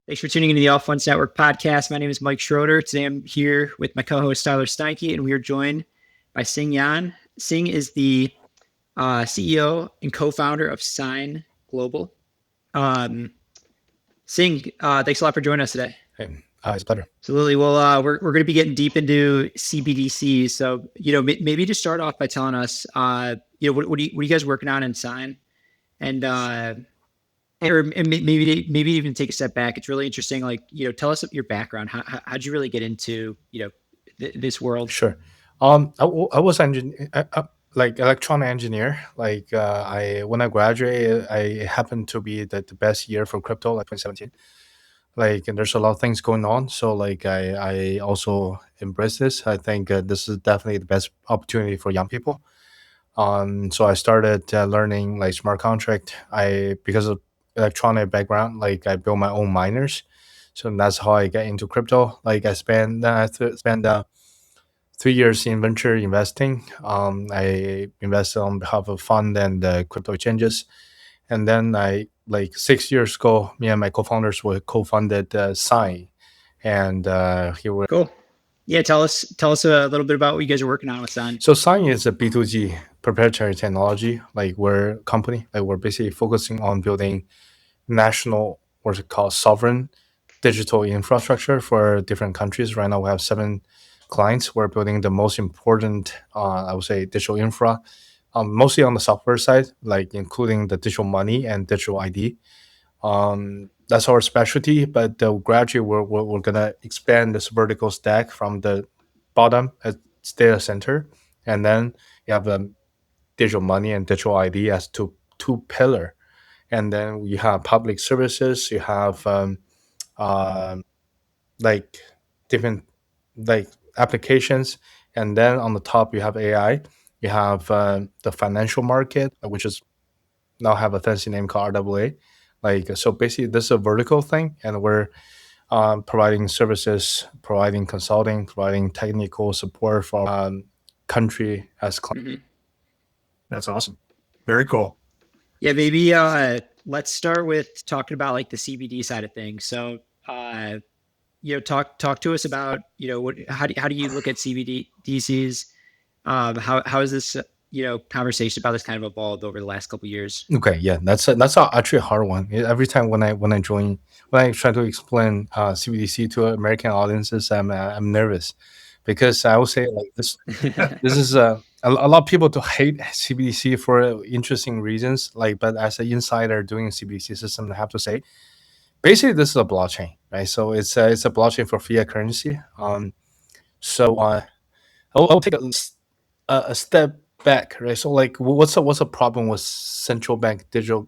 Thanks for tuning into the All Funds Network podcast. My name is Mike Schroeder. Today I'm here with my co-host Skyler Steinke, and we are joined by Xin Yan. Xin is the CEO and co-founder of Sign Global. Xin, thanks a lot for joining us today. Hey, it's a pleasure. Absolutely. Well, we're going to be getting deep into CBDCs. So, maybe just start off by telling us, what are you guys working on in Sign, and maybe even take a step back. It's really interesting. Tell us your background. How'd you really get into, this world? Sure. I was electronic engineer. When I graduated, I happened to be the best year for crypto, 2017. And there's a lot of things going on. So I also embrace this. I think this is definitely the best opportunity for young people. So I started learning smart contract. Because of electronic background, I built my own miners. So that's how I get into crypto. I spent 3 years in venture investing. I invested on behalf of fund and crypto exchanges. And then 6 years ago, me and my co-founders were co-funded Sign. And here we're cool. Yeah, tell us a little bit about what you guys are working on with Sign. So Sign is a B2G proprietary technology. We're a company. We're basically focusing on building national, what's it called, sovereign digital infrastructure for different countries. Right now we have 7 clients. We're building the most important, I would say, digital infra, mostly on the software side, including the digital money and digital ID. That's our specialty, but gradually we're gonna expand this vertical stack from the bottom as data center, and then you have digital money and digital ID as two pillar, and then you have public services. You have different applications, and then on the top you have AI. You have the financial market, which is now have a fancy name called RWA. So basically this is a vertical thing, and we're providing services, providing consulting, providing technical support for country as client. Mm-hmm. That's awesome. Very cool. Yeah, maybe let's start with talking about the CBD side of things. So talk to us about how do you look at CBDCs? How is this conversation about this kind of evolved over the last couple of years? Okay, yeah, that's actually a hard one. Every time when I try to explain CBDC to American audiences, I'm nervous, because I will say this. This is a lot of people to hate CBDC for interesting reasons. But as an insider doing CBDC system, I have to say, basically this is a blockchain, right? So it's a blockchain for fiat currency. I'll take a step back, right? So what's the problem with central bank digital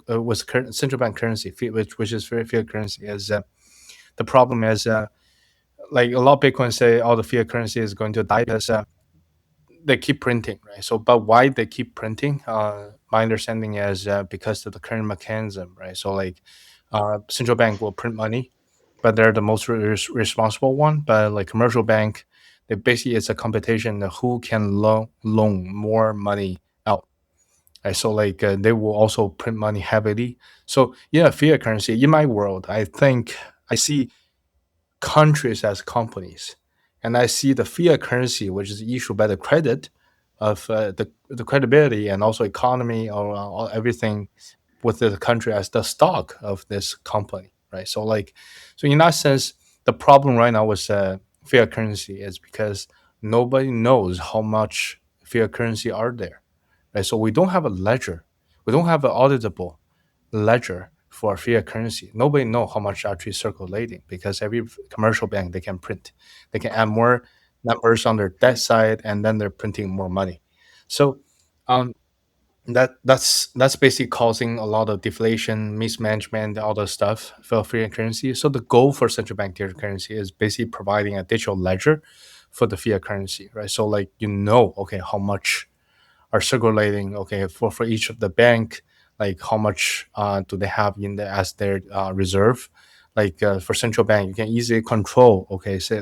central bank currency, which is fiat currency? Is the problem is a lot of Bitcoin say all the fiat currency is going to die because they keep printing, right? So but why they keep printing? My understanding is because of the current mechanism, right? So central bank will print money, but they're the most responsible one. But commercial bank, basically it's a competition of who can loan more money out. Right? So they will also print money heavily. So yeah, fiat currency. In my world, I think I see countries as companies, and I see the fiat currency, which is issued by the credit of the credibility and also economy or everything with the country, as the stock of this company, right? So in that sense, the problem right now with fiat currency is because nobody knows how much fiat currency are there, right? So we don't have a ledger. We don't have an auditable ledger for fiat currency. Nobody know how much actually circulating, because every commercial bank, they can print. They can add more numbers on their debt side, and then they're printing more money. So that's basically causing a lot of deflation, mismanagement, all the stuff for fiat currency. So the goal for central bank digital currency is basically providing a digital ledger for the fiat currency, right? So okay, how much are circulating, okay, for each of the bank, how much do they have in there as their reserve? For central bank, you can easily control, okay, say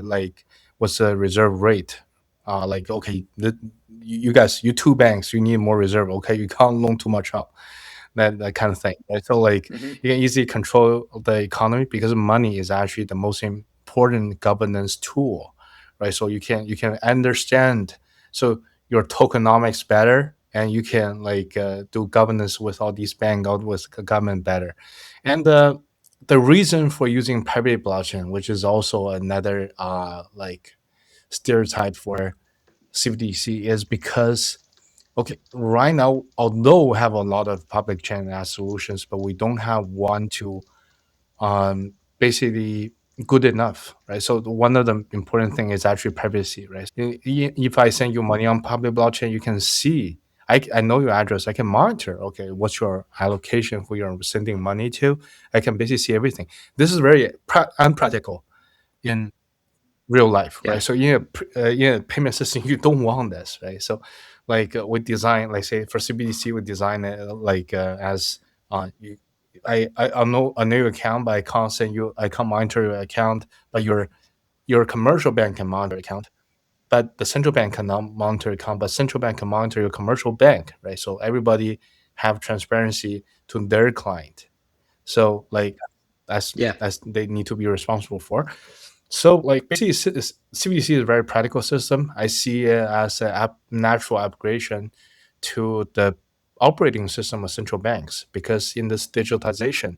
what's the reserve rate? Okay, you two banks, you need more reserve. Okay, you can't loan too much out. that kind of thing, right? So like Mhm. you can easily control the economy because money is actually the most important governance tool, right? So you can understand, so your tokenomics better, and you can like do governance with all these banks, all with government better. And the reason for using private blockchain, which is also another like stereotype for CBDC, is because okay, right now, although we have a lot of public chain as solutions, but we don't have one to basically good enough, right? So one of the important thing is actually privacy, right? If I send you money on public blockchain, you can see. I know your address. I can monitor. Okay, what's your allocation who you're sending money to? I can basically see everything. This is very unpractical in real life, Yeah. right? So in a payment system, you don't want this, right? So like we design, like say for CBDC, we design it like as you, I know a new account, but I can't monitor your account, but your commercial bank can monitor your account, but the central bank cannot monitor your account, but central bank can monitor your commercial bank, right? So everybody have transparency to their client. So like Yeah. that's they need to be responsible for. So like basically CBDC is a very practical system. I see it as a natural upgradation to the operating system of central banks, because in this digitalization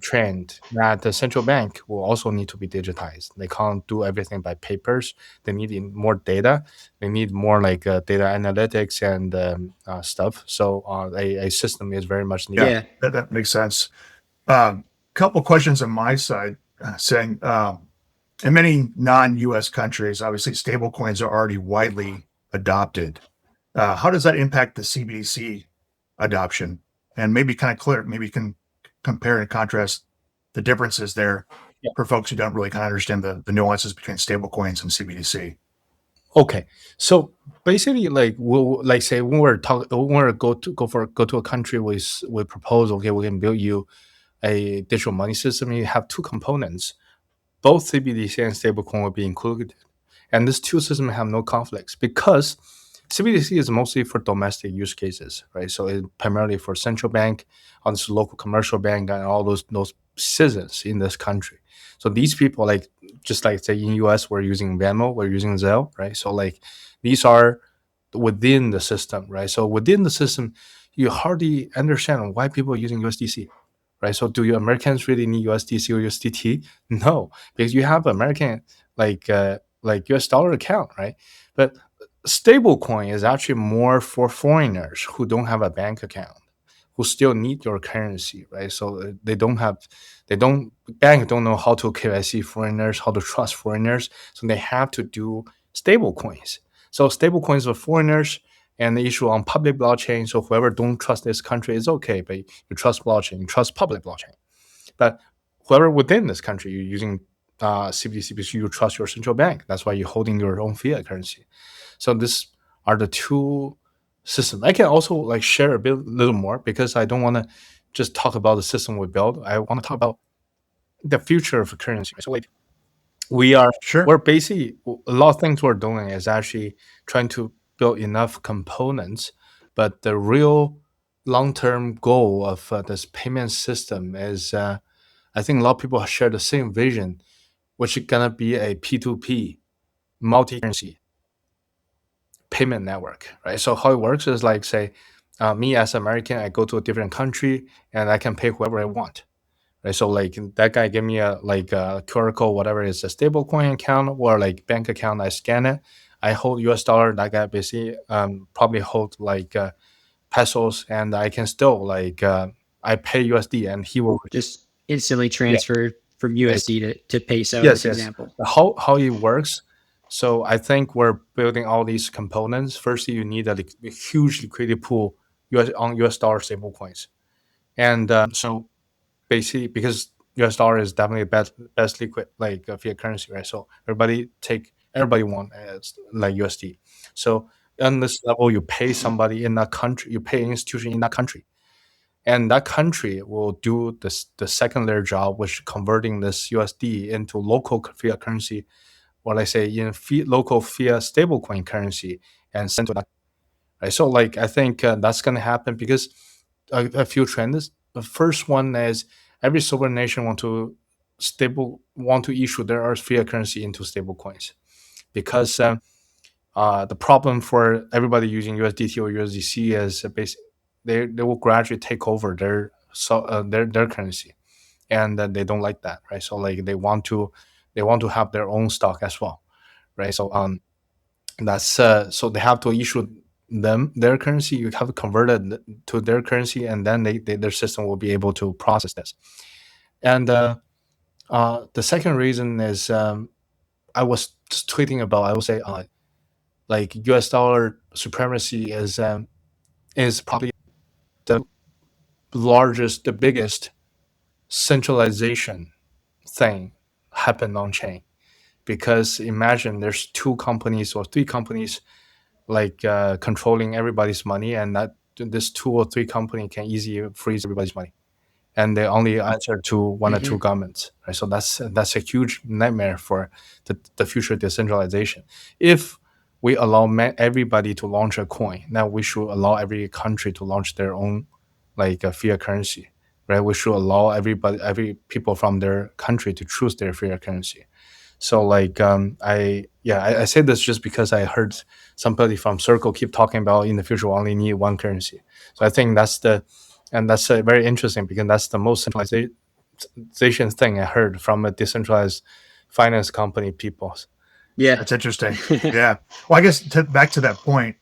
trend, that the central bank will also need to be digitized. They can't do everything by papers. They need more data. They need more like data analytics and stuff. So a system is very much needed. Yeah, Yeah. that makes sense. Couple questions on my side, saying in many non-U.S. countries, obviously stablecoins are already widely adopted. How does that impact the CBDC adoption? And maybe kind of clear, maybe you can compare and contrast the differences there Yeah. for folks who don't really kind of understand the nuances between stablecoins and CBDC. Okay, so basically, like we'll like say when we're go to a country with propose, okay, we can build you a digital money system. You have two components, both CBDC and stablecoin will be included, and these two systems have no conflicts because CBDC is mostly for domestic use cases, right? So it's primarily for central bank, on this local commercial bank, and all those citizens in this country. So these people, like just like say in US, we're using Venmo, we're using Zelle, right? So like these are within the system, right? So within the system, you hardly understand why people are using USDC, right? So do you Americans really need USDC or USDT? No, because you have American like US dollar account, right? But stablecoin is actually more for foreigners who don't have a bank account, who still need your currency, right? So they don't bank don't know how to KYC foreigners, how to trust foreigners, so they have to do stablecoins. So stablecoins for foreigners and the issue on public blockchain. So whoever don't trust this country is okay, but you trust blockchain, you trust public blockchain. But whoever within this country, you're using CBDC because you trust your central bank. That's why you're holding your own fiat currency. So these are the two systems. I can also like share a little more because I don't want to just talk about the system we built. I want to talk about the future of currency. So like Sure. we're basically a lot of things we're doing is actually trying to build enough components, but the real long-term goal of this payment system is I think a lot of people share the same vision, which is gonna be a P2P multi-currency payment network, right? So how it works is like say, me as American, I go to a different country and I can pay whoever I want, right? So like that guy give me a like a QR code, whatever is a stable coin account or like bank account. I scan it, I hold US dollar. That guy basically probably hold like pesos, and I can still like I pay USD and he will. Just instantly Yeah. transfer from USD to peso in Yes, this yes. example. How it works. So I think we're building all these components. Firstly, you need a huge liquidity pool US dollar stable coins, and so basically because US dollar is definitely the best liquid like fiat currency, right? So everybody want like USD. So on this level, you pay somebody in that country, you pay an institution in that country, and that country will do the second layer job, which converting this USD into local fiat currency, or let's say in local fiat stablecoin currency, and send to that. Right? So like I think that's going to happen because a few trends. The first one is every sovereign nation want to issue their fiat currency into stable coins, because the problem for everybody using USDT or USDC is they will gradually take over their currency, and they don't like that, right? So like they want to have their own stock as well, right? So that's so they have to issue them their currency. You have to convert it to their currency, and then their system will be able to process this. And the second reason is I was just tweeting about. I would say like US dollar supremacy is probably the the biggest centralization thing happen on chain, because imagine there's two companies or three companies like controlling everybody's money, and that this two or three company can easily freeze everybody's money, and they only answer to one or two governments, right? So that's a huge nightmare for the future decentralization. If we allow everybody to launch a coin, now we should allow every country to launch their own like a fiat currency, right? We should allow every people from their country to choose their fiat currency. So like I say this just because I heard somebody from Circle keep talking about in the future we only need one currency. So I think that's very interesting, because that's the most centralization thing I heard from a decentralized finance company people. Yeah, That's interesting. Yeah. Well, I guess back to that point,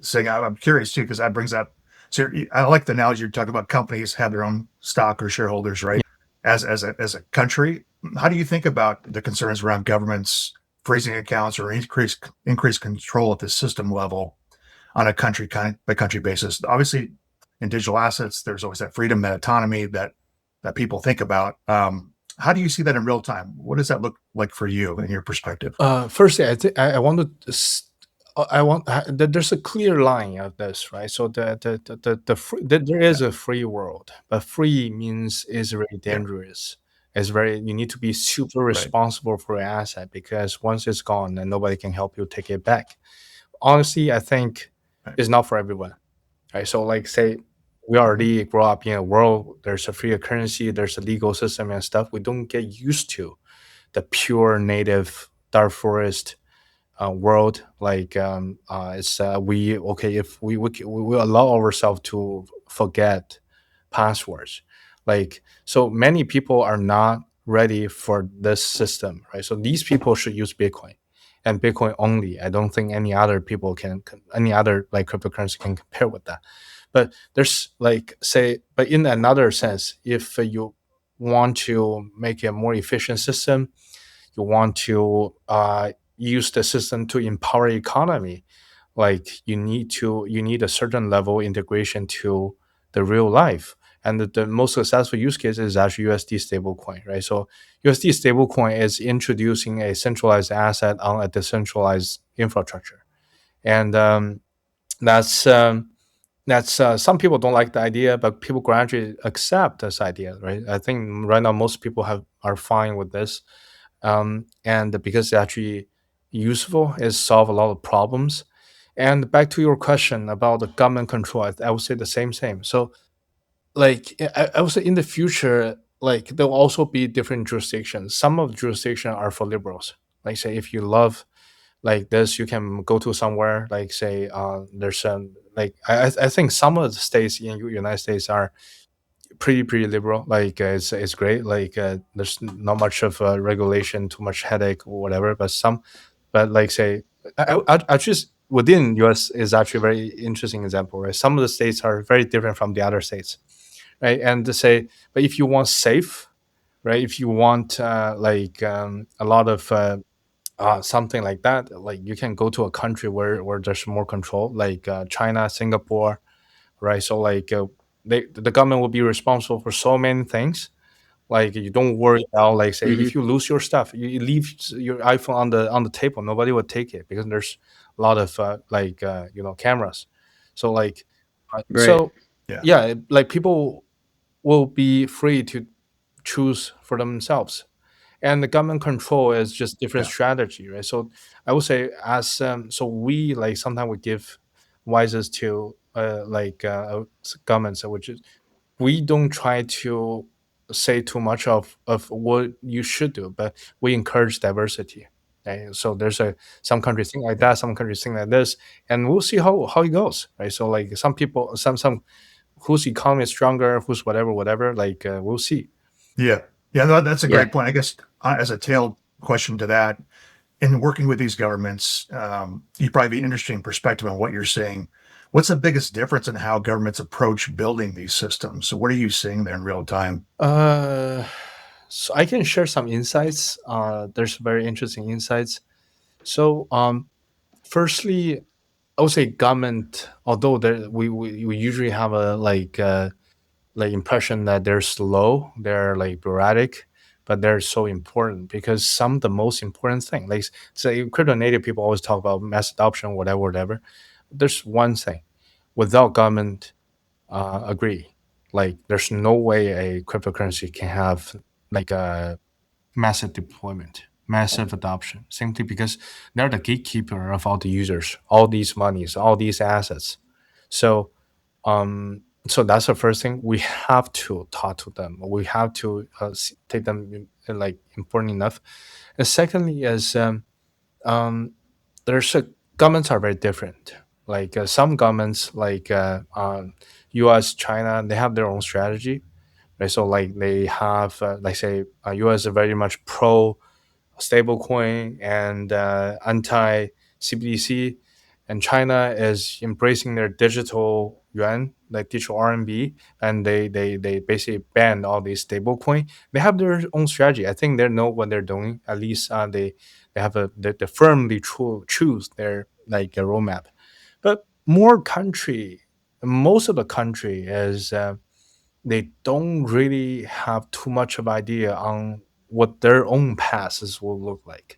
saying I'm curious too, because that brings up. So I like the analogy you're talking about. Companies have their own stock or shareholders, right? As a country, how do you think about the concerns around governments freezing accounts or increase control at the system level on a country by country basis? Obviously, in digital assets, there's always that freedom, that autonomy that people think about. How do you see that in real time? What does that look like for you in your perspective? Firstly, I want to there's a clear line of this, right? So there is a free world, but free means is very dangerous. It's very, you need to be super responsible for your asset, because once it's gone, then nobody can help you take it back. Honestly, I think it's not for everyone, right? So like say we already grow up in a world, there's a free currency, there's a legal system and stuff. We don't get used to the pure native dark forest world. Like it's we okay if we allow ourselves to forget passwords, like, so many people are not ready for this system, right? So these people should use Bitcoin and Bitcoin only. I don't think any other people any other like cryptocurrency can compare with that. But there's like say, but in another sense, if you want to make a more efficient system, you want to use the system to empower economy, like you need a certain level integration to the real life. And the most successful use case is actually USD stablecoin, right? So USD stablecoin is introducing a centralized asset on a decentralized infrastructure, and that's some people don't like the idea, but people gradually accept this idea, right? I think right now most people are fine with this, and because it's actually useful, it solve a lot of problems. And back to your question about the government control, I would say the same. So like I would say in the future, like there will also be different jurisdictions. Some of the jurisdictions are for liberals. Like say if you love like this, you can go to somewhere like say there's some like I think some of the states in United States are pretty liberal. Like it's great. Like there's not much of regulation, too much headache or whatever. But like say I just within US is actually a very interesting example, right? Some of the states are very different from the other states, right? And to say, but if you want safe, right? If you want a lot of something like that, like you can go to a country where there's more control, like China, Singapore, right? So like the government will be responsible for so many things. Like you don't worry about like say if you lose your stuff, you leave your iPhone on the table, nobody will take it because there's a lot of cameras. So like right. like people will be free to choose for themselves, and the government control is just different strategy, right? So I would say as so we like sometimes we give wisest to governments, which is we don't try to say too much of what you should do, but we encourage diversity. Right? So there's some countries think like that, some countries think like this, and we'll see how it goes. Right? So like some people, some whose economy is stronger, who's whatever. Like we'll see. Yeah. Yeah, no, that's a Yeah. great point. I guess as a tail question to that, in working with these governments, you probably have an interesting perspective on what you're seeing. What's the biggest difference in how governments approach building these systems? So what are you seeing there in real time? So I can share some insights. There's very interesting insights. So firstly, I would say government, although we usually have a like impression that they're slow, they're like bureaucratic, but they're so important because some of the most important thing, like say crypto native people always talk about mass adoption, whatever. There's one thing, without government agree, like there's no way a cryptocurrency can have like a massive deployment, massive adoption, simply because they're the gatekeeper of all the users, all these monies, all these assets. So so that's the first thing. We have to talk to them. We have to take them like important enough. And secondly is um, there's a governments are very different. Like some governments, like U.S., China, they have their own strategy. Right? So like they have, like say, U.S. is very much pro stablecoin and anti CBDC, and China is embracing their digital yuan, like digital RMB, and they basically banned all these stablecoin. They have their own strategy. I think they know what they're doing. At least they have they firmly choose their like a roadmap. But most of the country is they don't really have too much of idea on what their own passes will look like.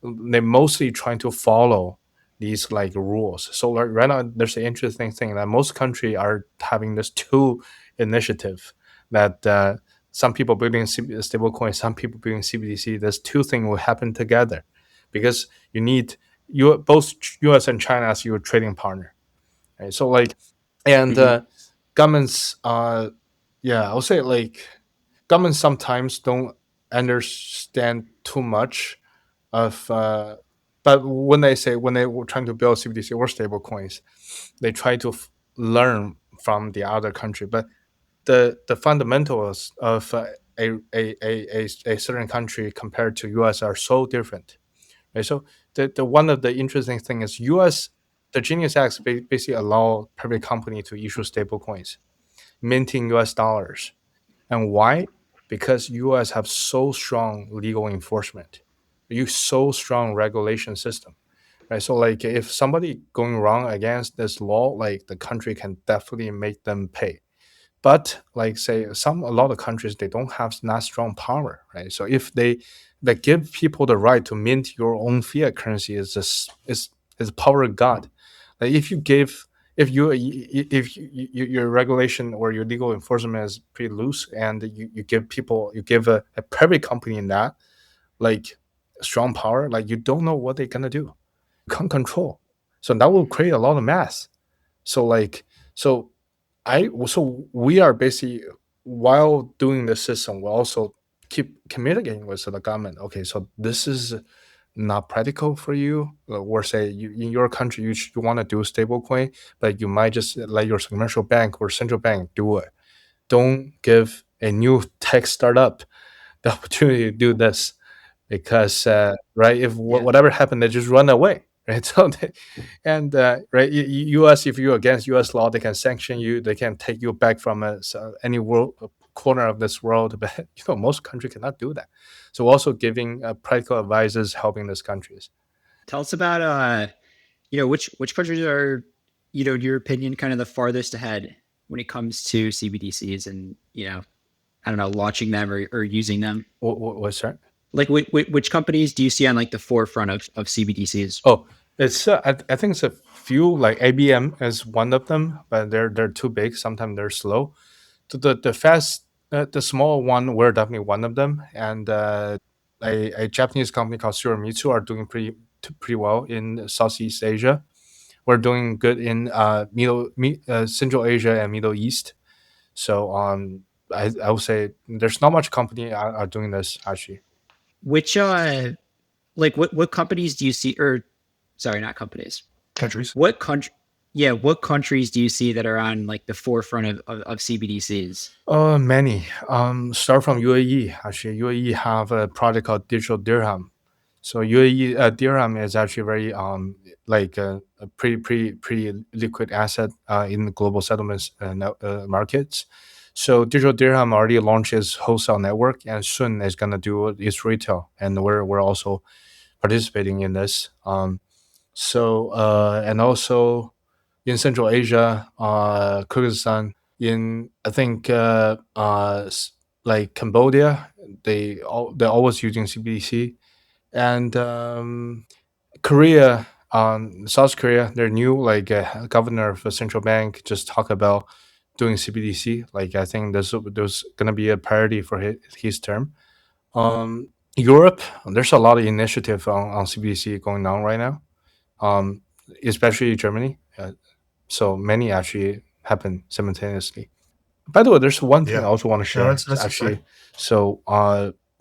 They're mostly trying to follow these like rules. So like right now, there's an interesting thing that most countries are having this two initiative that some people building stablecoin, some people building CBDC. These two things will happen together because you need both U.S. and China as your trading partner. Right? So like, and governments, yeah, I would say like governments sometimes don't understand too much of but when they were trying to build CBDC or stable coins, they try to learn from the other country. But the fundamentals of a certain country compared to US are so different. Right? So the one of the interesting thing is US, the Genius Act basically allow private company to issue stable coins, minting US dollars. And why? Because US have so strong legal enforcement, you so strong regulation system. Right. So like if somebody going wrong against this law, like the country can definitely make them pay. But like say a lot of countries they don't have that strong power, right? So if they give people the right to mint your own fiat currency is power of God. Like if you give if your regulation or your legal enforcement is pretty loose and you give people you give a private company in that like strong power, like you don't know what they're gonna do. You can't control. So that will create a lot of mass. So like so so we are basically while doing the system, we also keep communicating with the government. Okay, so this is not practical for you, or say you, in your country you want to do stablecoin, but you might just let your commercial bank or central bank do it. Don't give a new tech startup the opportunity to do this because right if Yeah. whatever happened they just run away, right? So and right us, if you're against us law, they can sanction you, they can take you back from any world corner of this world, but most countries cannot do that. So also giving practical advices, helping these countries. Tell us about which countries are, in your opinion, kind of the farthest ahead when it comes to CBDCs and, I don't know, launching them or using them. What's that? Like which companies do you see on like the forefront of CBDCs? Oh, it's I think it's a few, like ABM is one of them, but they're too big, sometimes they're slow. So the fast the small one, we're definitely one of them, and a Japanese company called Mitsu are doing pretty well in Southeast Asia. we're doing good in Central Asia and Middle East. So I would say there's not much company are doing this actually. Which like what companies do you see, or sorry, not companies. Countries. What country? Yeah, what countries do you see that are on like the forefront of CBDCs? Many. Start from UAE. Actually, UAE have a product called Digital Dirham. So UAE dirham is actually very like a pretty liquid asset in the global settlements markets. So digital dirham already launched its wholesale network, and soon is gonna do its retail, and we're also participating in this. And also in Central Asia, Kyrgyzstan, in I think like Cambodia, they're always using CBDC, and Korea, South Korea, their new like governor of a central bank just talk about doing CBDC. Like I think there's gonna be a priority for his term. Europe, there's a lot of initiative on CBDC going on right now, um, especially Germany. So many actually happen simultaneously. By the way, there's one thing I Yeah. also want to No, share. that's Actually, exciting. so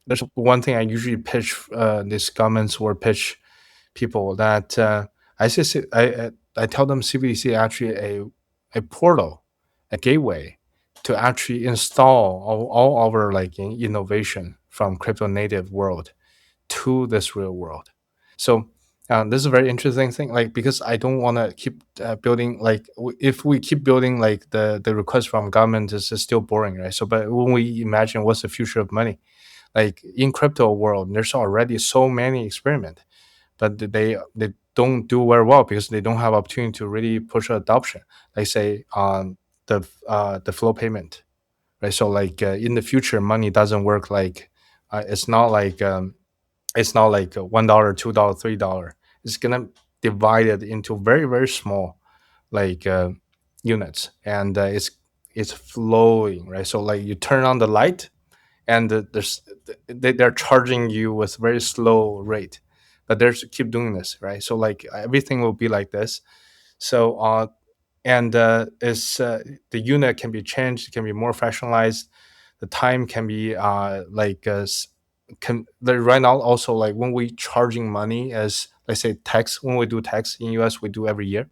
there's one thing I usually pitch these comments or pitch people that I tell them CBDC actually a portal, a gateway to actually install all our like innovation from crypto native world to this real world. So this is a very interesting thing, like because I don't want to keep building like if we keep building like the request from government is still boring, right? So but when we imagine what's the future of money, like in crypto world, there's already so many experiment, but they don't do very well because they don't have opportunity to really push adoption. Like say the flow payment, right? So like in the future, money doesn't work like it's not like $1, $2, $3. It's gonna divide it into very very small like units, and it's flowing, right? So like you turn on the light, and they're charging you with very slow rate, but they're keep doing this, right? So like everything will be like this. So and it's the unit can be changed, can be more fractionalized, the time can be right now also like when we charging money as let's say tax, when we do tax in US we do every year,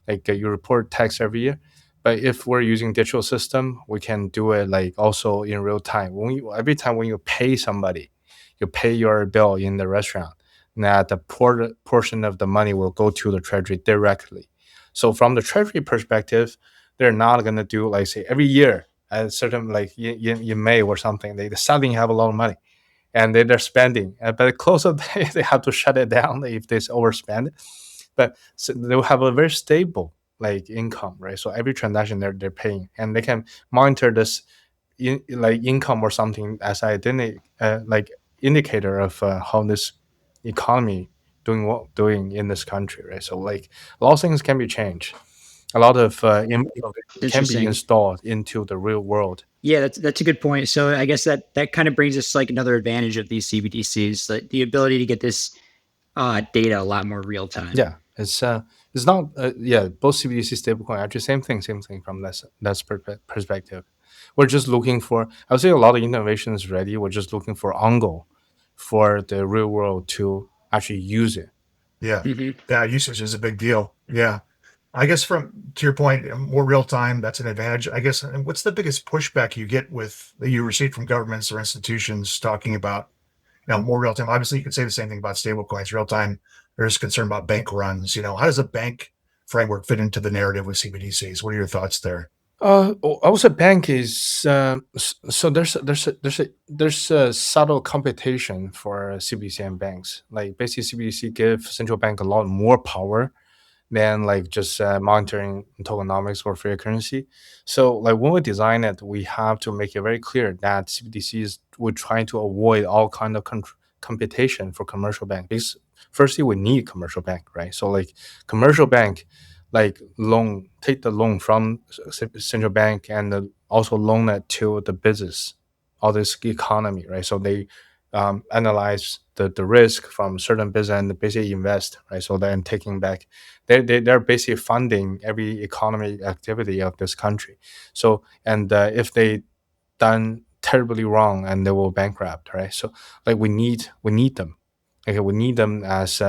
like you report tax every year, but if we're using digital system we can do it like also in real time. When you every time when you pay somebody, you pay your bill in the restaurant, that the portion of the money will go to the treasury directly. So from the treasury perspective, they're not going to do like say every year at a certain like in May or something they suddenly have a lot of money and they're spending. But at close of the day, they have to shut it down if they overspend. But so they'll have a very stable like income, right? So every transaction they're paying, and they can monitor this like income or something as like indicator of how this economy doing in this country, right? So like a lot of things can be changed. A lot of can be Interesting. installed into the real world. Yeah, that's a good point. So I guess that kind of brings us like another advantage of these CBDCs, like the ability to get this data a lot more real time. Yeah, it's not yeah, both CBDC stablecoin actually same thing from that's perspective. We're just looking for, I would say a lot of innovation is ready. We're just looking for angle for the real world to actually use it. Yeah. Hmm. Yeah. Usage is a big deal. Yeah. I guess from to your point, more real time, that's an advantage. I guess, and what's the biggest pushback you get with that you receive from governments or institutions talking about more real time? Obviously, you could say the same thing about stable coins. Real time, there's concern about bank runs. How does a bank framework fit into the narrative with CBDCs? What are your thoughts there? Also, bank is so there's a subtle competition for CBDC and banks. Like basically, CBDC give central bank a lot more power than like just monitoring tokenomics or fiat currency. So like when we design it, we have to make it very clear that CBDCs we're trying to avoid all kind of competition for commercial bank. Because firstly, we need commercial bank, right? So like commercial bank, like take the loan from central bank and also loan it to the business, all this economy, right? So they analyze the risk from certain business and basically invest, right? So then taking back, they're basically funding every economic activity of this country. So and if they done terribly wrong, and they will bankrupt, right? So like we need them. Okay, we need them as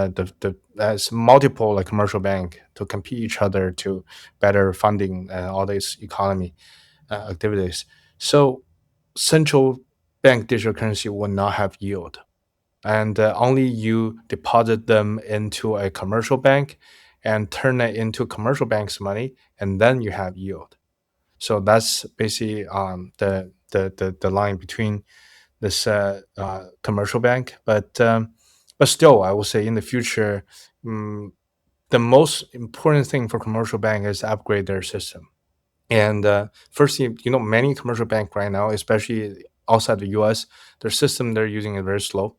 as multiple like commercial bank to compete each other to better funding all these economy activities. So central bank digital currency will not have yield, and only you deposit them into a commercial bank and turn it into commercial bank's money, and then you have yield. So that's basically the line between this commercial bank, but still, I will say in the future, mm, the most important thing for commercial bank is upgrade their system. And firstly, many commercial bank right now, especially outside the U.S., their system they're using is very slow.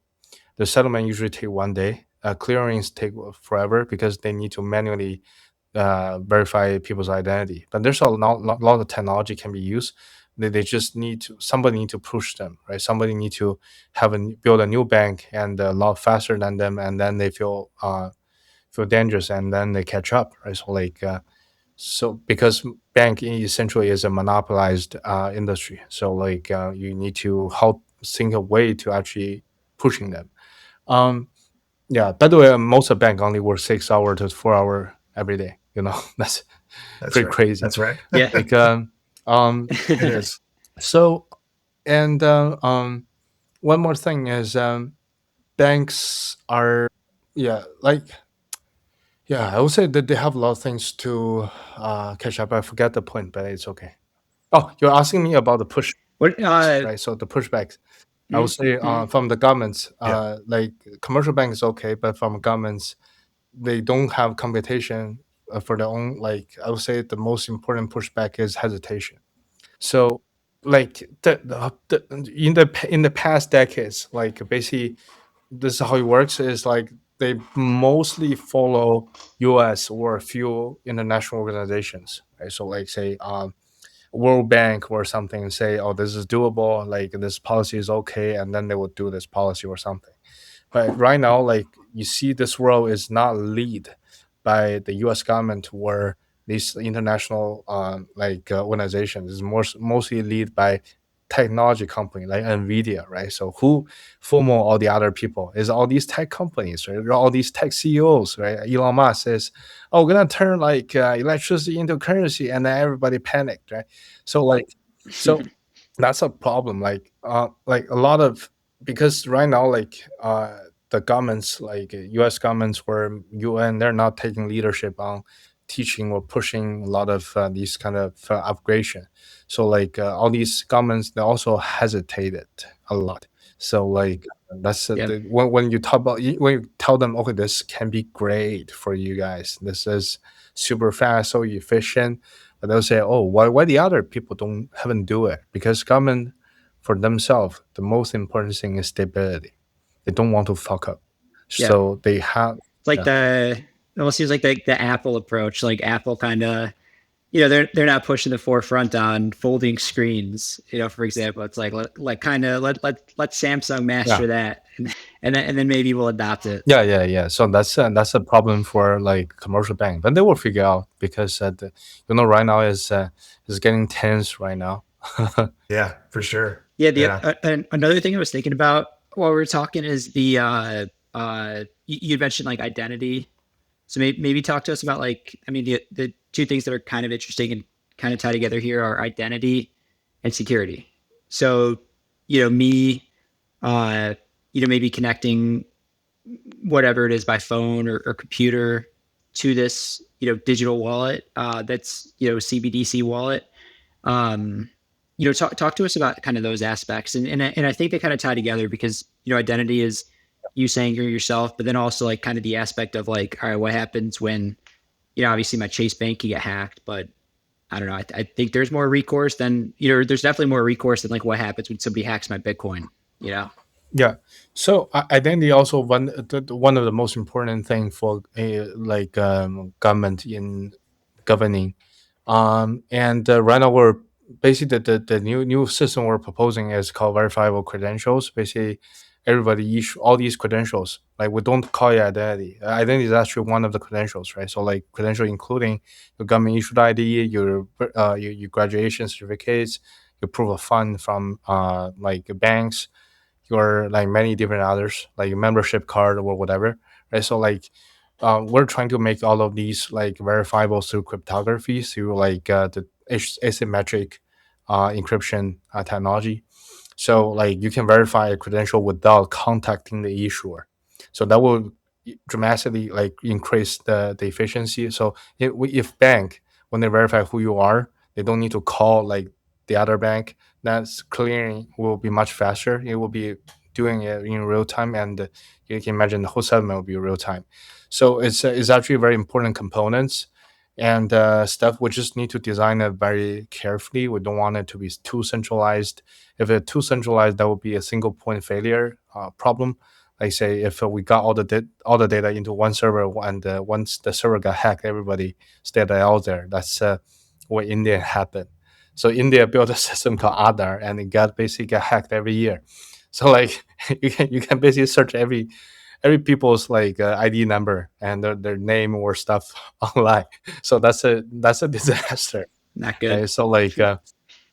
The settlement usually take 1 day. Clearings take forever because they need to manually verify people's identity. But there's a lot of technology can be used. They just somebody need to push them, right? Somebody need to build a new bank and a lot faster than them, and then they feel dangerous, and then they catch up, right? So because banking essentially is a monopolized industry, so you need to help think a way to actually pushing them. Yeah. By the way, most of bank only work 6 hours to 4 hours every day. That's pretty right. crazy. That's right. Yeah. Like It is. so, and one more thing is banks are I would say that they have a lot of things to catch up. I forget the point, but it's okay. Oh, you're asking me about the push, What? right? So the pushbacks. I would say from the governments, Yeah. like commercial bank is okay, but from governments, they don't have computation for their own. Like I would say, the most important pushback is hesitation. So, like in the past decades, like basically, this is how it works. Is like they mostly follow U.S. or a few international organizations, right? So, like say, World Bank or something, and say, "Oh, this is doable. Like this policy is okay," and then they will do this policy or something. But right now, like you see, this world is not lead by the U.S. government or these international organizations. It's mostly lead by technology company like Nvidia, right? So who FOMO all the other people is all these tech companies, right? All these tech CEOs, right? Elon Musk says, "Oh, we're gonna turn electricity into currency," and then everybody panicked, right? So that's a problem. Like a lot of because right now the governments like U.S. governments or UN, they're not taking leadership on teaching or pushing a lot of these kind of upgradation. So all these governments, they also hesitated a lot. So that's Yeah. when you talk about when you tell them, okay, this can be great for you guys. This is super fast, so efficient. But they'll say, oh, why the other people haven't do it? Because government for themselves, the most important thing is stability. They don't want to fuck up. Yeah. So they have It's like yeah. it almost seems like the Apple approach. Like Apple kind of, they're not pushing the forefront on folding screens. For example, it's like let Samsung master that, and then maybe we'll adopt it. Yeah. So that's a problem for like commercial bank, but they will figure out because right now is getting tense right now. Yeah, for sure. Yeah. Yeah. Another thing I was thinking about while we were talking is the you mentioned like identity. So maybe talk to us about the two things that are kind of interesting and kind of tie together here are identity and security. So, me, maybe connecting whatever it is by phone or computer to this, digital wallet, that's, CBDC wallet. Um, talk to us about kind of those aspects. And I think they kind of tie together because, identity is you saying you're yourself, but then also like kind of the aspect of like, all right, what happens when, obviously my Chase Bank can get hacked, but I don't know. I think there's more recourse than, there's definitely more recourse than like what happens when somebody hacks my Bitcoin, Yeah. So identity also one of the most important thing for a government in governing. And right now we're basically the new system we're proposing is called verifiable credentials. Basically, everybody issue all these credentials. Like we don't call it identity. Identity is actually one of the credentials, right? So like credential including your government issued ID, your graduation certificates, your proof of fund from like banks, your like many different others, like your membership card or whatever, right? So like we're trying to make all of these like verifiable through cryptography, through like the asymmetric encryption technology. So like you can verify a credential without contacting the issuer. So that will dramatically like increase the efficiency. So if bank, when they verify who you are, they don't need to call like the other bank. That's clearing will be much faster. It will be doing it in real time, and you can imagine the whole settlement will be real time. So it's actually very important components and stuff. We just need to design it very carefully. We don't want it to be too centralized. If it's too centralized, that would be a single point failure problem. Like say, if we got all the data into one server, and once the server got hacked, everybody stayed out there. That's what India happened. So India built a system called Aadhaar, and it basically got hacked every year. So like you can basically search every people's like ID number and their name or stuff online. So that's a disaster. Not good. Right? So like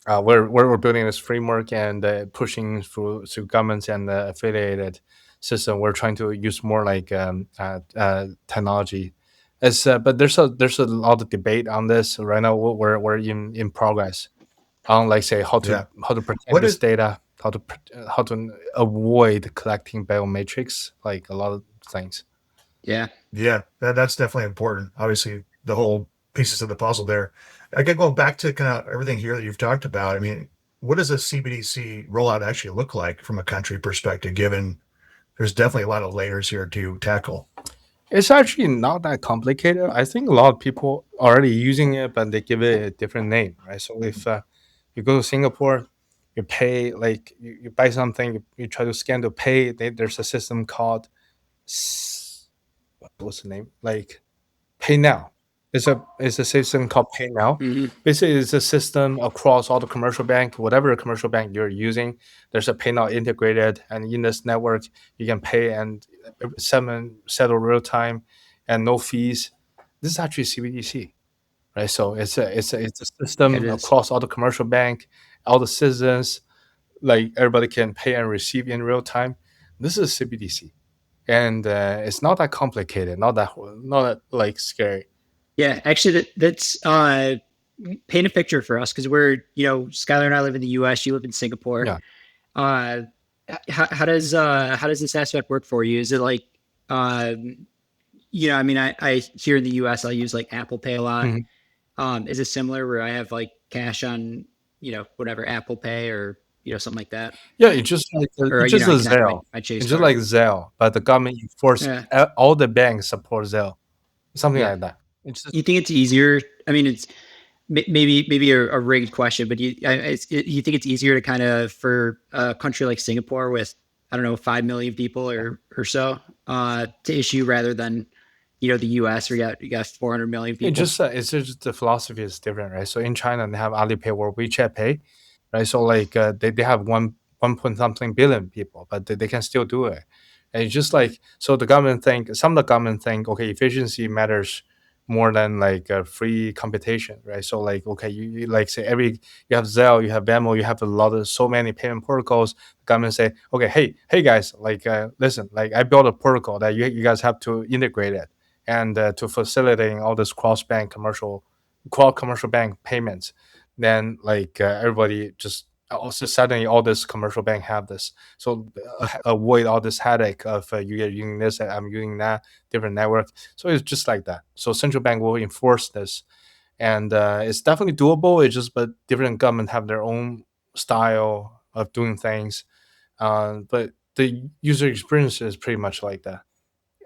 we're building this framework and pushing through governments and affiliated system. We're trying to use more like technology. But there's a lot of debate on this right now. We're in progress on like say how Yeah. to protect What this is data, how to avoid collecting biometrics, like a lot of things. Yeah. Yeah, that's definitely important. Obviously, the whole pieces of the puzzle there. I can go back to kind of everything here that you've talked about. I mean, what does a CBDC rollout actually look like from a country perspective, given there's definitely a lot of layers here to tackle? It's actually not that complicated. I think a lot of people are already using it, but they give it a different name, right? So if you go to Singapore, you pay like you buy something, you try to scan to pay. There's a system called what's the name? Like Pay Now. It's a system called Pay Now. Hmm. Basically, it's a system across all the commercial bank, whatever commercial bank you're using. There's a Pay Now integrated, and in this network, you can pay and settle real time, and no fees. This is actually CBDC, right? So it's a It system is. across all the commercial bank, all the citizens, like everybody can pay and receive in real time. This is CBDC, and it's not that complicated, not that like scary. Yeah. Actually, that's paint a picture for us because Skyler and I live in the U.S. You live in Singapore. Yeah. Uh, how does this aspect work for you? Is it like, I mean, I here in the U.S. I'll use like Apple Pay a lot. Mhm. Is it similar where I have like cash on, whatever Apple Pay or something like that, Yeah, it's just like or it's just a I connect my, Zelle. my Chase It's just card. like Zelle, but the government enforce Yeah. all the banks support Zelle, something Yeah. like that. It's just You think it's easier? I mean, it's maybe a rigged question, but you think it's easier to kind of for a country like Singapore with, I don't know, 5 million people or so to issue rather than the U.S. where you got 400 million it people. just it's just the philosophy is different, right? So in China they have Alipay or WeChat Pay, right? So like they have one point something billion people, but they can still do it. And it's just like so some of the government think okay efficiency matters more than like free computation, right? So like okay you like say you have Zelle, you have Venmo, you have a lot of so many payment protocols. The government say okay hey guys like listen like I built a protocol that you guys have to integrate it and to facilitating all this commercial bank payments, then like everybody just also suddenly all this commercial bank have this, so avoid all this headache of you are using this and I'm using that different network. So it's just like that. So central bank will enforce this, and it's definitely doable. It's just but different government have their own style of doing things, but the user experience is pretty much like that,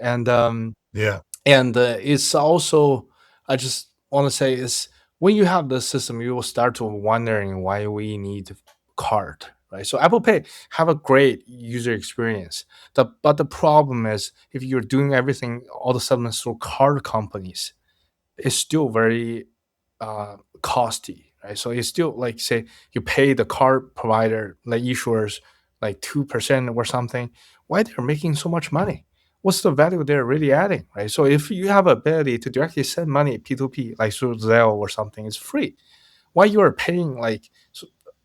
and Yeah. it's also I just want to say is when you have the system you will start to wondering why we need card, right? So Apple Pay have a great user experience, but the problem is if you're doing everything all of a sudden through card companies, it's still very costly, right? So it's still like say you pay the card provider like issuers like 2% or something, why they're making so much money? What's the value they're really adding, right? So if you have ability to directly send money P2P, like through Zelle or something, it's free. Why you are paying like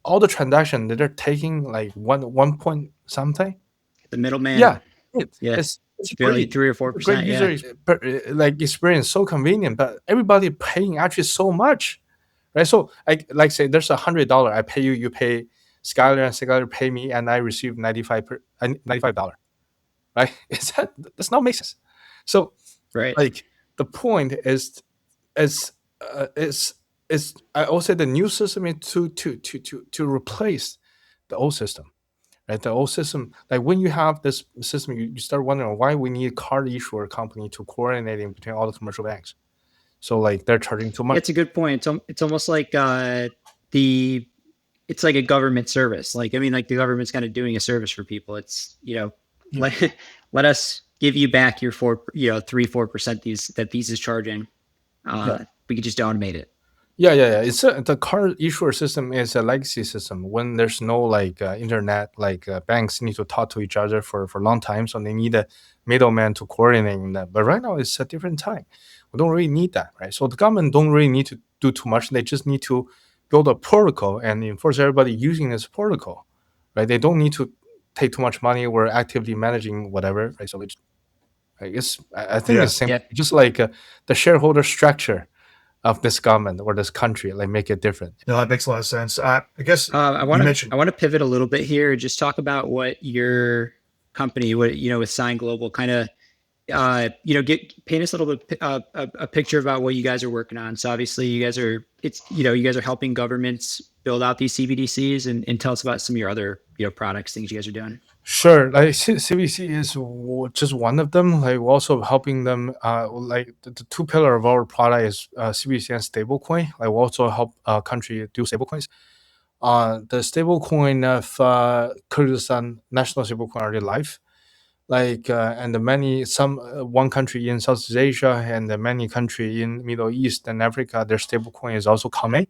all the transaction that they're taking like one point something? The middleman. Yeah, Yeah. it's Barely great. 3 or It's a great 4%. user like experience, so convenient, but everybody paying actually so much, right? So like say there's $100, I pay you, you pay Skyler, and Skyler pay me, and I receive $95, right? Does not make sense. So Right. like the point is I also say the new system is to replace the old system. Right, the old system, like when you have this system, you start wondering why we need a card issuer company to coordinating between all the commercial banks. So like they're charging too much. It's a good point. It's almost like it's like a government service. Like, I mean, like the government's kind of doing a service for people. It's, let us give you back your 3-4% that Visa is charging. We could just automate it. Yeah. It's the card issuer system is a legacy system. When there's no like internet, like banks need to talk to each other for a long time, so they need a middleman to coordinate that. But right now it's a different time. We don't really need that, right? So the government don't really need to do too much. They just need to build a protocol and enforce everybody using this protocol, right? They don't need to take too much money. We're actively managing whatever, right? So I think it's same, just like the shareholder structure of this government or this country, like make it different. No, that makes a lot of sense. I guess I want to pivot a little bit here. Just talk about what your company, with Sign Global, kind of, paint us a little bit a picture about what you guys are working on. So obviously, you guys are helping governments build out these CBDCs, and tell us about some of your other products, things you guys are doing. Sure, like CBDC is just one of them. Like we're also helping them. Like the two pillar of our product is CBDC and stablecoin. Like we also help country do stablecoins. The stablecoin of Kyrgyzstan national stablecoin already live. Like and one country in Southeast Asia and many country in Middle East and Africa, their stablecoin is also coming.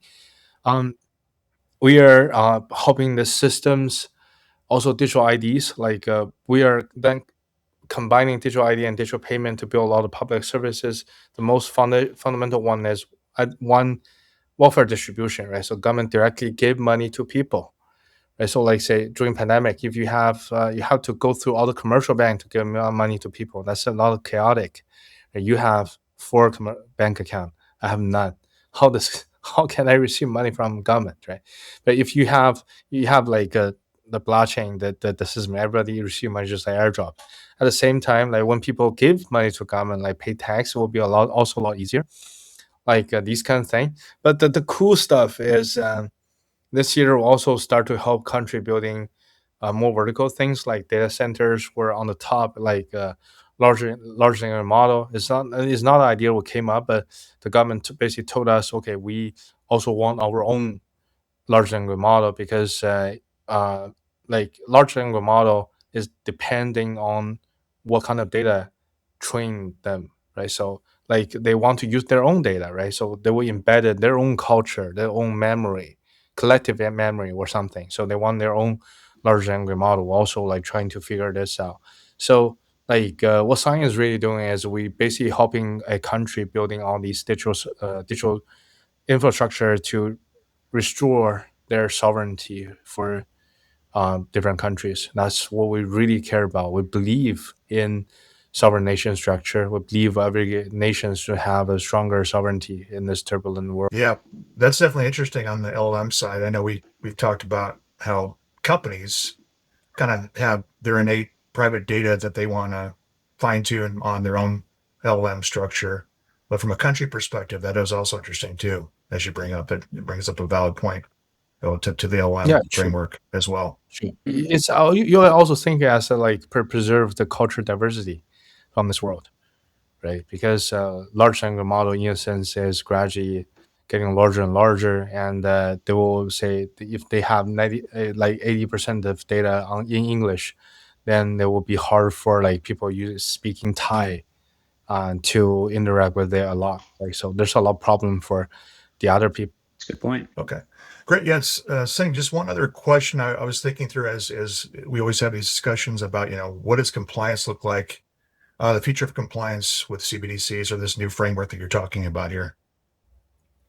We are helping the systems. Also, digital IDs, like we are then combining digital ID and digital payment to build a lot of public services. The most fundamental one is one welfare distribution, right? So government directly give money to people, right? So like say during pandemic, if you have to go through all the commercial bank to give money to people, that's a lot of chaotic. Right? You have 4 bank account, I have none. How can I receive money from government, right? But if you have like the blockchain, the system, everybody receive money just like airdrop. At the same time, like when people give money to government, like pay tax, will be a lot easier. Like these kind of thing. But the cool stuff is this year we'll also start to help country building more vertical things like data centers. Were on the top, like large language model. It's not an idea what came up, but the government basically told us, okay, we also want our own large language model because like large language model is depending on what kind of data train them, right? So like they want to use their own data, right? So they will embed their own culture, their own memory, collective memory or something. So they want their own large language model, also like trying to figure this out. So like what science is really doing is we basically helping a country building all these digital infrastructure to restore their sovereignty for different countries. That's what we really care about. We believe in sovereign nation structure. We believe every nation should have a stronger sovereignty in this turbulent world. Yeah, that's definitely interesting on the LLM side. I know we've talked about how companies kind of have their innate private data that they want to fine tune on their own LLM structure. But from a country perspective, that is also interesting too, as you bring up. It brings up a valid point relative to the LLM framework as well. It's you also think as like preserve the cultural diversity from this world, right? Because large language model in a sense is gradually getting larger and larger, and they will say if they have 80% of data in English, then it will be hard for like people speaking Thai to interact with it a lot. Like so, there's a lot of problem for the other people. That's a good point. Okay. Great. Yes. Singh, just one other question I was thinking through as we always have these discussions about, what does compliance look like, the future of compliance with CBDCs or this new framework that you're talking about here.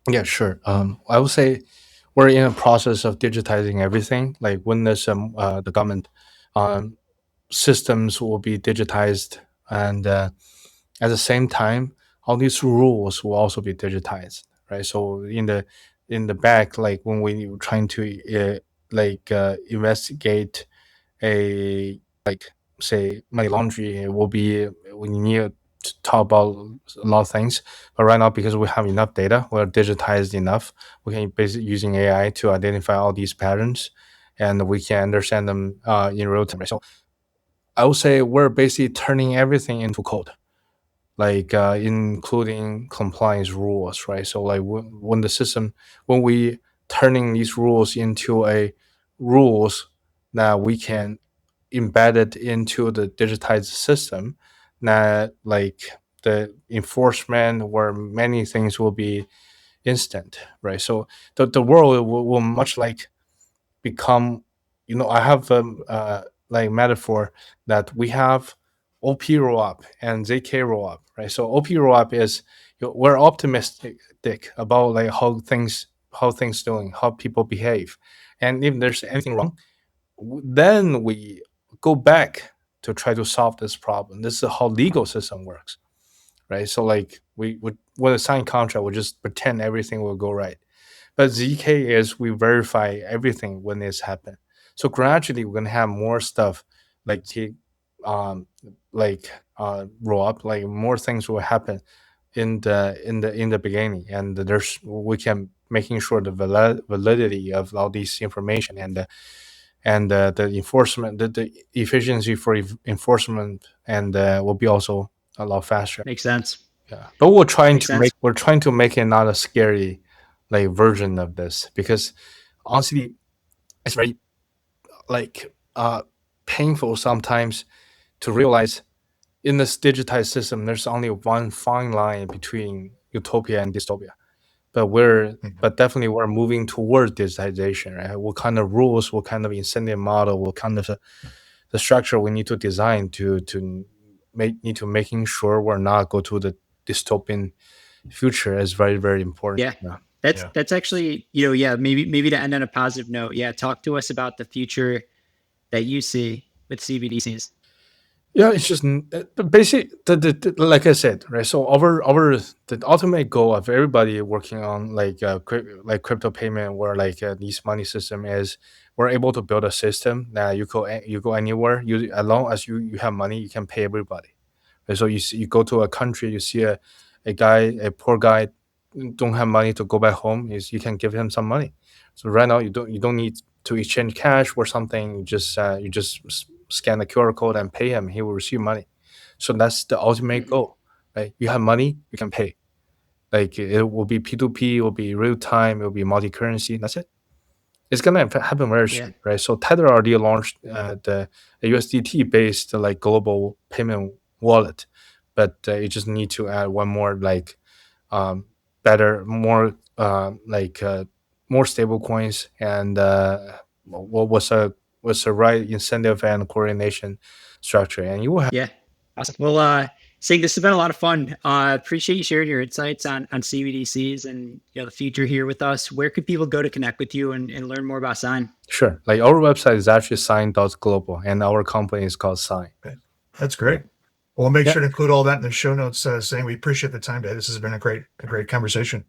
Yeah, sure. I would say we're in a process of digitizing everything. Like when there's the government um, systems will be digitized, and at the same time, all these rules will also be digitized, right? So in the back, like when we were trying to investigate a say money laundering, it will be we need to talk about a lot of things. But right now, because we have enough data, we're digitized enough, we can basically using AI to identify all these patterns, and we can understand them in real time. Right? So I would say we're basically turning everything into code, like including compliance rules, right? So like when the system, when we turning these rules into a rules that we can embed it into the digitized system, that like the enforcement where many things will be instant, right? So the world will much like become, I have like metaphor that we have OP roll up and ZK roll up, right? So OP roll up is we're optimistic about like how things doing, how people behave, and if there's anything wrong, then we go back to try to solve this problem. This is how legal system works, right? So like we would when a signed contract, we just pretend everything will go right. But ZK is we verify everything when it's happened. So gradually we're gonna have more stuff like um roll up, like more things will happen in the beginning, and we can making sure the validity of all these information and the enforcement, the efficiency for enforcement, and will be also a lot faster. Makes sense. Yeah, but Makes sense. we're trying to make it not a scary like version of this, because honestly, it's very like painful sometimes to realize in this digitized system there's only one fine line between utopia and dystopia. But but definitely we're moving towards digitization, right? What kind of rules, what kind of incentive model, what kind of the structure we need to design to making sure we're not go to the dystopian future is very, very important. Yeah. Yeah. That's actually, maybe to end on a positive note. Yeah. Talk to us about the future that you see with CBDCs. Yeah, it's just basic. Like I said, right. So our the ultimate goal of everybody working on like crypto payment, where like this money system is, we're able to build a system that you go anywhere. You as long as you have money, you can pay everybody. Right? So you go to a country, you see a poor guy don't have money to go back home, is you can give him some money. So right now you don't need to exchange cash or something. You just scan the QR code and pay him. He will receive money. So that's the ultimate goal, right? You have money, you can pay. Like it will be P2P, it will be real time, it will be multi currency. That's it. It's gonna happen very soon, right? So Tether already launched the USDT based like global payment wallet, but you just need to add one more like better, more more stable coins, and what was a right incentive and coordination structure, and you will have. Yeah. Awesome. Well, Sig, this has been a lot of fun. Appreciate you sharing your insights on CBDCs and the future here with us. Where could people go to connect with you and learn more about Sign? Sure. Like our website is actually sign.global, and our company is called Sign. Okay. That's great. Well, we'll make sure to include all that in the show notes, saying we appreciate the time today. This has been a great conversation.